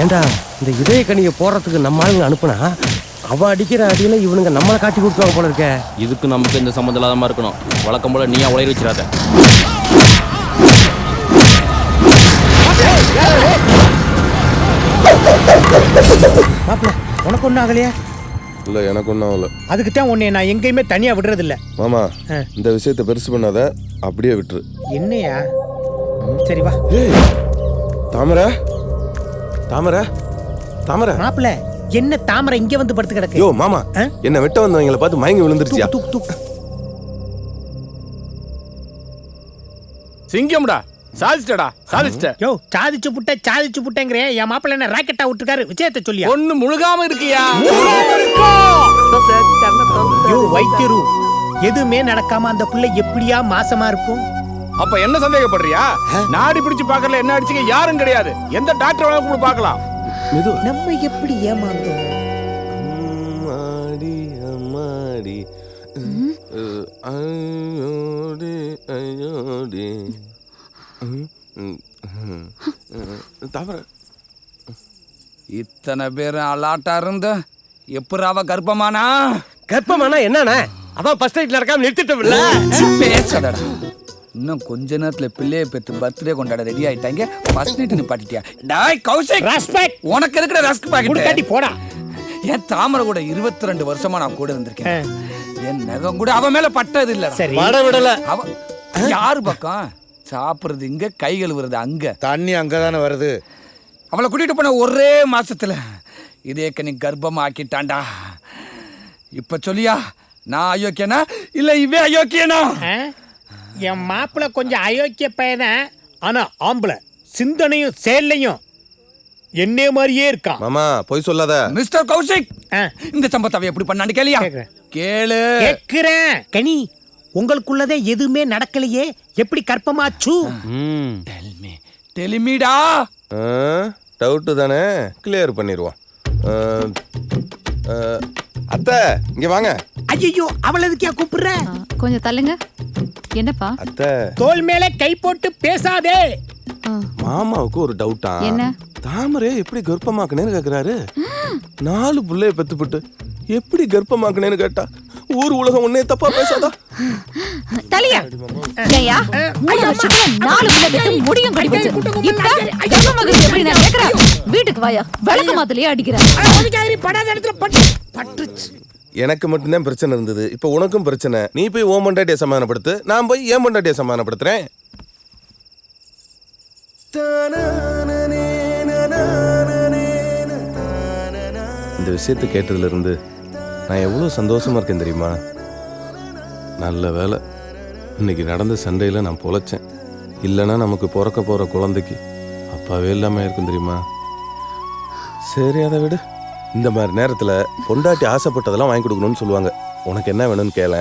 ஏண்டா இந்த இதய கனியை போடுறதுக்கு நம்ம ஆளுங்க அனுப்புனா அவன் அடிக்கிற அடியில இவனுங்க நம்மளை காட்டி கொடுத்துருவாங்க போல இருக்க. இதுக்கு நமக்கு இந்த சம்மந்தம் இல்லாதமா இருக்கணும். வழக்கம் போல நீயா உயிர் வச்சிடாத. மாப்பிள்ள உனக்கு ஒன்றும் ஆகலையா? இல்லை எனக்கு ஒன்றும் ஆகல. அதுக்கு தான் உன்னை நான் எங்கேயுமே தனியாக விடுறதில்ல. மாமா இந்த விஷயத்தை பெருசு பண்ணாத, அப்படியே விட்டுரு. என்னையா? சரி வா. தாமரை தாமரை தாமரை. மாப்பிள்ள என்ன தாமரை இங்கே வந்து படுத்து கிடக்கு? யோ மாமா, என்ன வெட்ட வந்தவங்களை பார்த்து மயங்கி விழுந்துருச்சியா? சிங்கம்டா, சாதிச்சிட்டடா, சாதிச்சிட்ட. யோ சாதிச்சு புட்டேங்கிற என் மாப்பிள்ள என்ன ராக்கெட்டா விட்டுருக்காரு. விஷயத்தை சொல்லியா? ஒண்ணு முழுகாம இருக்கியா? யோ வைத்தியரு, எதுவுமே நடக்காம அந்த புள்ள எப்படியா மாசமா இருக்கும்? அப்ப என்ன சந்தேகப்படுறியா? நாடி பிடிச்சு பாக்கல, என்ன அடிச்சுக்க யாரும் கிடையாது. எந்த டாக்டர் வேணா கூட பாக்கலாம். நம்ம எப்படி ஏமாந்தோம்? அம்மாடி அம்மாடி ஐயோடி ஐயோடி. தாமரை இத்தனை பேர் அலாட்டா இருந்த எப்படாவ கர்ப்பமானா? கர்ப்பமானா என்னண்ணே? அதான் ஃபர்ஸ்ட் நைட்ல நடக்காம நிறுத்திட்டோம்ல. பேசடா. இன்னும் கொஞ்ச நேரத்துல பிள்ளைய பெற்று பர்த்டே கொண்டாட ரெடி ஆயிட்டாங்க. ஃபர்ஸ்ட் நைட் நிப்பாட்டிட்டியா? டாய் கௌசிக், ரெஸ்பெக்ட். உனக்கு எதுக்குடா ரஸ்க் பாக்கெட்? காட்டி போடா. என் தாமரை கூட 22 வருஷமா நான் கூட இருந்திருக்கேன். என் நகம் கூட அவ மேல பட்டது இல்ல. சரி வட விடல. அவ யாரு பக்கம்? சாப்பிடுறது இங்க, கை கழுவுறது அங்க. தண்ணி அங்கதானே வருது. அவளை கூட்டிட்டு போன ஒரே மாசத்துல இதே கனி கர்ப்பமா ஆக்கிட்டான்டா. இப்ப சொல்லியா, நான் அயோக்கியனா இல்ல இவே அயோக்கியனா? என் மாப்பிள்ள கொஞ்சம் அயோக்கிய பையன், ஆனா ஆம்பளை சிந்தனையும் செயல்லையும் என்னே மாதிரியே இருக்கான். மாமா போய் சொல்லாத. மிஸ்டர் கௌசிக், இந்த சம்பவத்தை எப்படி பண்ணான்னு கேளியா? கேளு. கேக்குறேன். கனி, உங்களுக்குள்ளதே எதுவுமே நடக்கலையே, எப்படி கர்ப்பமாச்சு? டெலிமிடா. டவுட்டு தானே, கிளியர் பண்ணிடுவோம். அத்தை இங்க வாங்க. ஐயோ, அவள எதுக்கே கூப்பிடுற? கொஞ்சம் தள்ளுங்க. என்னப்பா? அத்தை தோள் மேல கை போட்டு பேசாதே. மாமாவுக்கு ஒரு டவுட்டா. என்ன? தாமரை எப்படி கர்ப்பமாக்குனேன்னு கேக்குறாரு. 4 புள்ளைய பெத்துப்பட்டு எப்படி கர்ப்பமாக்குனேன்னு கேட்டா ஊர் உலகம் ஒன்னே தப்பா பேசாதா? தலையா ஐயா, 3 வருஷத்துல 4 புள்ள பெத்து முடியும் கடி வச்சு. இப்ப கர்ப்பமாகுது எப்படி நான் கேக்குறேன்? வீட்டுக்கு வாயா, விளக்கு மாத்தலையே அடிக்கிறேன். படாத இடத்துல பட்டுச்சு. எனக்கு மட்டும்தான் பிரச்சனை இருந்தது, இப்ப உனக்கும் பிரச்சனை. நீ போய் ஓம் பொண்டாட்டியை சமாதானப்படுத்து, நான் போய் ஏன் பொண்டாட்டியை சமாதானப்படுத்துறேன். இந்த விஷயத்தை கேட்டதுல இருந்து நான் எவ்வளவு சந்தோஷமா இருக்கேன் தெரியுமா? நல்ல வேலை இன்னைக்கு நடந்த சண்டையில நான் பொழைச்சேன். இல்லைன்னா நமக்கு பிறக்க போற குழந்தைக்கு அப்பாவே இல்லாம இருக்கும் தெரியுமா? சரி அதை விடு. இந்த மாதிரி நேரத்துல பொண்டாட்டி ஆசைப்பட்டதெல்லாம் வாங்கி கொடுக்கணும்னு சொல்லுவாங்க. உனக்கு என்ன வேணும்னு கேள.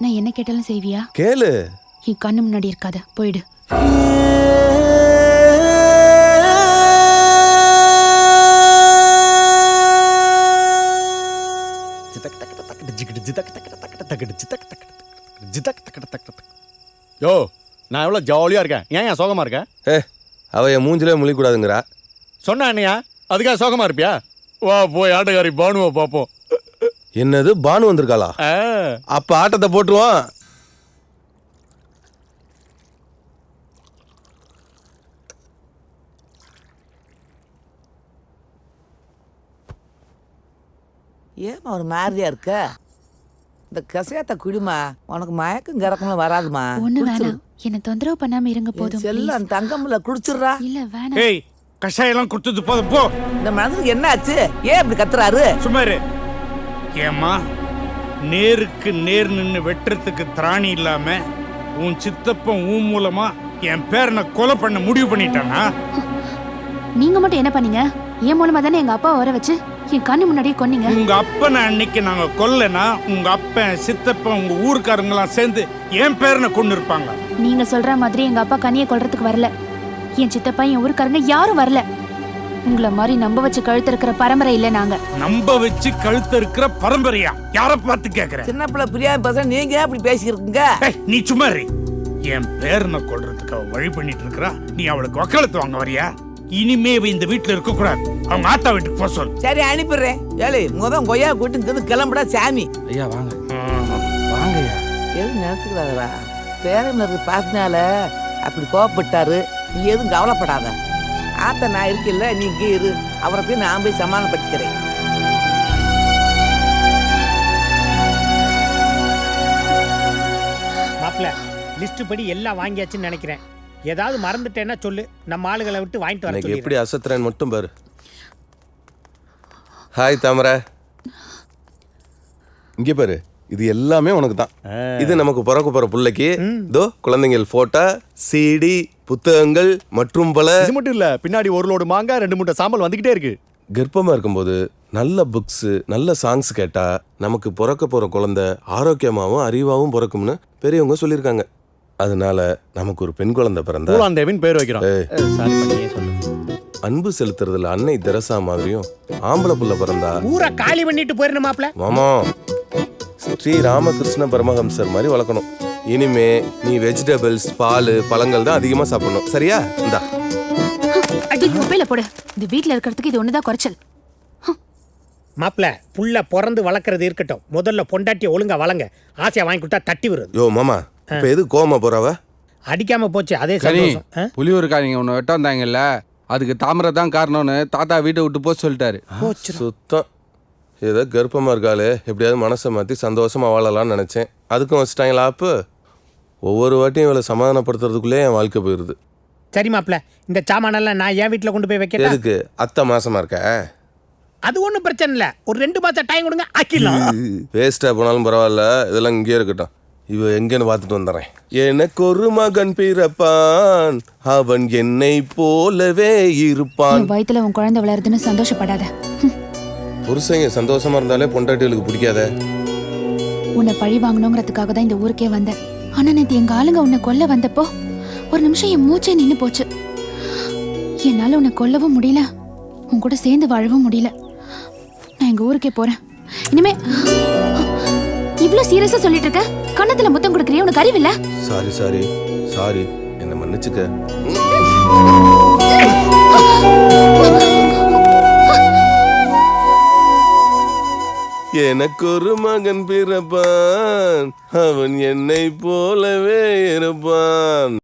நான் என்ன கேட்டாலும் செய்வியா? கேளு. என் கண்ணு முன்னாடி இருக்காத, போயிடு. யோ, நான் எவ்வளவு ஜாலியா இருக்கேன். ஏன் சோகமா இருக்கேன்? அவ என் மூஞ்சிலே முழிக்கூடாதுங்கிறா. சொன்னா என்னையா? அதுக்காக சோகமா இருப்பியா? வா போய் ஆட்டக்காரி பானுவை பாப்போம். என்னது, பானு வந்திருக்காளா? அப்ப ஆட்டத்தை போட்டுருவான். ஏமா ஒரு மாதிரியா இருக்க? இந்த கசையாத்த குடிமா, உனக்கு மயக்கம் கறக்கணும் வராதுமா. ஒண்ணு வேணாம், என்ன தொந்தரவு பண்ணாம இருங்க போதும். செல்லம் தங்கம்ல குடிச்சிடுறா. இல்ல வேணாம். ஏய், கஷாயெல்லாம் குடுத்தது போதும் போ. இந்த மனசுக்கு என்ன ஆச்சு? ஏன் இப்படி கத்துறாரு? சும்மா இரு. ஏம்மா, நேருக்கு நேர் நின்று வெட்டுறதுக்கு திராணி இல்லாம உன் சித்தப்பன் உன் மூலமா என் பேரனை கொலை பண்ண முடிவு பண்ணிட்டானா? நீங்க மட்டும் என்ன பண்ணீங்க? என் மூலமா தானே எங்க அப்பா வர வச்சு என் கண்ணு முன்னாடியே கொன்னீங்க. உங்க அப்பனை அன்னைக்கு நாங்க கொல்லனா உங்க அப்பன் சித்தப்பன் உங்க ஊருக்காரங்க எல்லாம் சேர்ந்து என் பேரனை கொண்டு இருப்பாங்க. நீங்க சொல்ற மாதிரி எங்க அப்பா கனியை கொல்றதுக்கு வரல. என் சித்தப்பா என் ஊருக்காரங்க யாரும் வரல. உங்களை மாதிரி நம்ப வச்சு கழுத்து இருக்கிற பரம்பரை இல்ல நாங்க. நம்ப வச்சு கழுத்து இருக்கிற பரம்பரையா? யார பார்த்து கேக்குற? சின்ன பிள்ளை பிரியாம பேச நீங்க அப்படி பேசிக்கிறீங்க. நீ சும்மா இரு. என் பேரனை கொல்றதுக்கு அவ வழி பண்ணிட்டு இருக்கா. நீ அவளுக்கு வக்காலத்து வாங்க வரியா? இனிமே இவ இந்த வீட்டுல இருக்க கூடாது. அவங்க ஆத்தா வீட்டுக்கு போக சொல்லு. சரி அனுப்பிடுறேன். ஏழை கொய்யா கூட்டு இங்கிருந்து கிளம்புடா சாமி. ஐயா வாங்க வாங்க ஐயா. எதுவும் நினைச்சுக்கிறாரா? பேரனுக்கு பார்த்தனால அப்படி கோவப்பட்டாரு. நீ எதுவும் கவலைப்படாத. ஆத்த நான் இருக்கல, நீ இங்கே இரு. அவரை போய் நான் போய் சமாதானப்படுத்திக்கிறேன். மாப்பிள்ள லிஸ்ட் படி எல்லாம் வாங்கியாச்சுன்னு நினைக்கிறேன். ஏதாவது மறந்துட்டேன்னா சொல்லு, நம்ம ஆளுகளை விட்டு வாங்கிட்டு வர எனக்கு சொல்லி. எப்படி அசத்துறேன்னு மட்டும் பாரு. ஹாய் தாமரை, இங்கே பாரு. இது எல்லாமே உனக்கு தான். இது நமக்கு பிறக்க போற பிள்ளைக்கு. இதோ குழந்தைகள் போட்டோ, சிடி, புத்தகங்கள் மற்றும் பல. இது மட்டும் இல்ல, பின்னாடி ஒரு லோடு மாங்காய் 2 மூட்டை சாம்பல் வந்துகிட்டே இருக்கு. கர்ப்பமா இருக்கும்போது நல்ல புக்ஸ், நல்ல சாங்ஸ் கேட்டா நமக்கு பிறக்க போற குழந்தை ஆரோக்கியமாவும் அறிவாவும் பிறக்கும்னு பெரியவங்க சொல்லியிருக்காங்க. அதனால நமக்கு ஒரு பெண் குழந்தை பிறந்தா பூலாந்தேவின் பேர் வைக்கிறோம். அன்பு செலுத்துறதுல அன்னை தெரசா மாதிரியும், ஆம்பளை புள்ள பிறந்தா ஊரை காலி பண்ணிட்டு போயிடணும் மாப்பிள்ள. மாமா ஸ்ரீ ராமகிருஷ்ண பரமஹம்சர் மாதிரி வளர்க்கணும். இனிமே நீ வெஜிடபிள்ஸ், பால், பழங்கள் தான் அதிகமா சாப்பிடணும். சரியா? இந்தா குப்பையில போடு. இந்த வீட்ல இருக்கிறதுக்கு இது ஒண்ணுதான் குறைச்சல். மாப்பிள்ள புள்ள பிறந்து வளர்க்கறது இருக்கட்டும், முதல்ல பொண்டாட்டியை ஒழுங்கா வளங்க. ஆசையா வாங்கி கொடுத்தா தட்டி வருது. யோ மாமா, இப்ப எது கோவமா போறவ? அடிக்காம போச்சு அதே கனி, சந்தோஷம். புலியூருக்காரங்க உன்னை வெட்ட வந்தாங்கல்ல, அதுக்கு தாமரை தான் காரணம்னு தாத்தா வீட்டை விட்டு போக சொல்லிட்டாரு. சுத்தம். ஏதோ கர்ப்பமா இருக்காளே, எப்படியாவது மனசை மாத்தி சந்தோஷமா வாழலாம்னு நினைச்சேன். அதுக்கும் வச்சுட்டாங்களா ஆப்பு? ஒவ்வொரு வாட்டியும் இவளை சமாதானப்படுத்துறதுக்குள்ளே என் வாழ்க்கை போயிருது. சரி மாப்பிள்ள, இந்த சாமானெல்லாம் நான் என் வீட்டுல கொண்டு போய் வைக்கிறேன். எதுக்கு? அத்தை மாசமா இருக்க? அது ஒண்ணும் பிரச்சனை இல்ல, ஒரு 2 மாசம் டைம் கொடுங்க, ஆக்கிடலாம். வேஸ்டா போனாலும் பரவாயில்ல, இதெல்லாம் இங்கேயே இருக்கட்டும். இவ எங்கன்னு பார்த்துட்டு வந்துடுறேன். எனக்கு ஒரு மகன் பிறப்பான், அவன் என்னை போலவே இருப்பான். வயித்துல உன் குழந்தை வளருதுன்னு சந்தோஷப்படாத. புருஷங்க சந்தோஷமா இருந்தாலே பொண்டாட்டிகளுக்கு பிடிக்காத. உன்னை பழி வாங்கணுங்கிறதுக்காக தான் இந்த ஊருக்கே வந்தேன். ஆனா நேத்து எங்க ஆளுங்க உன்னை கொல்ல வந்தப்போ ஒரு நிமிஷம் என் மூச்சே நின்னு போச்சு. என்னால உன்னை கொல்லவும் முடியல, உன் கூட சேர்ந்து வாழவும் முடியல. நான் எங்க ஊருக்கே போறேன். இனிமே இவ்ளோ சீரியஸா சொல்லிட்டு இருக்க? கண்ணத்துல முத்தம் கொடுக்கறியே, உனக்கு அறிவில்ல? சாரி சாரி சாரி, என்ன மன்னிச்சுக்க. எனக்கு ஒரு மகன் பிறப்பான், அவன் என்னை போலவே இருப்பான்.